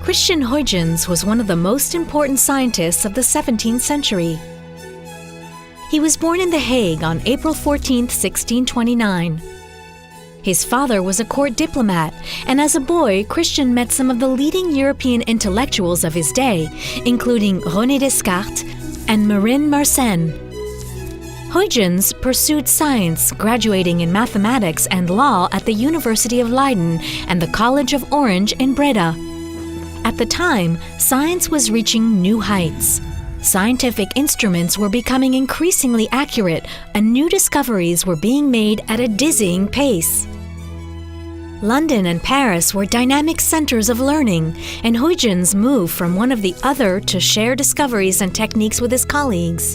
Christiaan Huygens was one of the most important scientists of the 17th century. He was born in The Hague on April 14, 1629. His father was a court diplomat, and as a boy, Christiaan met some of the leading European intellectuals of his day, including René Descartes and Marin Mersenne. Huygens pursued science, graduating in mathematics and law at the University of Leiden and the College of Orange in Breda. At the time, science was reaching new heights. Scientific instruments were becoming increasingly accurate, and new discoveries were being made at a dizzying pace. London and Paris were dynamic centers of learning, and Huygens moved from one of the other to share discoveries and techniques with his colleagues.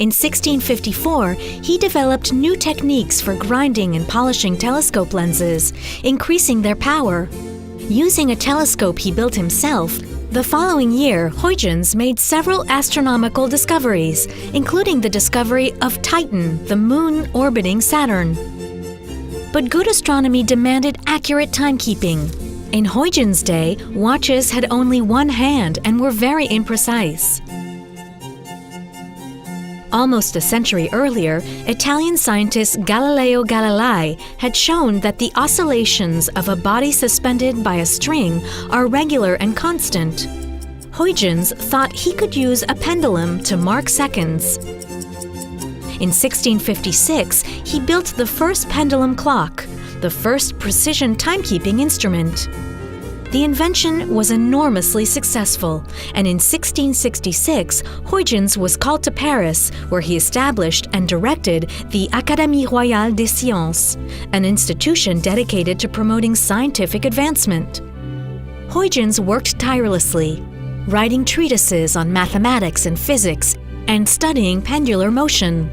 In 1654, he developed new techniques for grinding and polishing telescope lenses, increasing their power. Using a telescope he built himself, the following year, Huygens made several astronomical discoveries, including the discovery of Titan, the moon orbiting Saturn. But good astronomy demanded accurate timekeeping. In Huygens' day, watches had only one hand and were very imprecise. Almost a century earlier, Italian scientist Galileo Galilei had shown that the oscillations of a body suspended by a string are regular and constant. Huygens thought he could use a pendulum to mark seconds. In 1656, he built the first pendulum clock, the first precision timekeeping instrument. The invention was enormously successful, and in 1666, Huygens was called to Paris, where he established and directed the Académie Royale des Sciences, an institution dedicated to promoting scientific advancement. Huygens worked tirelessly, writing treatises on mathematics and physics, and studying pendular motion.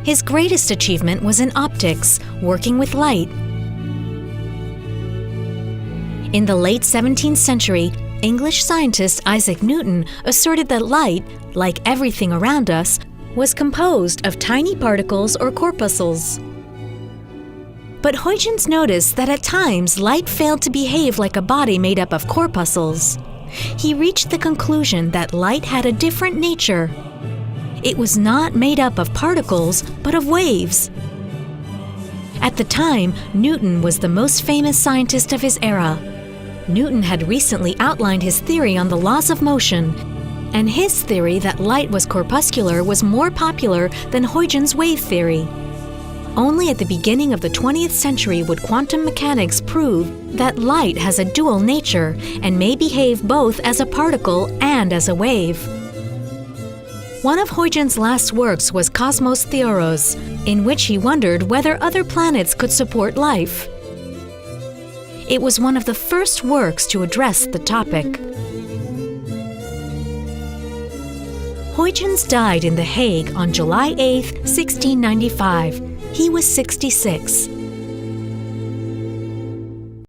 His greatest achievement was in optics, working with light. In the late 17th century, English scientist Isaac Newton asserted that light, like everything around us, was composed of tiny particles or corpuscles. But Huygens noticed that at times light failed to behave like a body made up of corpuscles. He reached the conclusion that light had a different nature. It was not made up of particles, but of waves. At the time, Newton was the most famous scientist of his era. Newton had recently outlined his theory on the laws of motion, and his theory that light was corpuscular was more popular than Huygens' wave theory. Only at the beginning of the 20th century would quantum mechanics prove that light has a dual nature and may behave both as a particle and as a wave. One of Huygens' last works was Cosmos Theoros, in which he wondered whether other planets could support life. It was one of the first works to address the topic. Huygens died in The Hague on July 8, 1695. He was 66.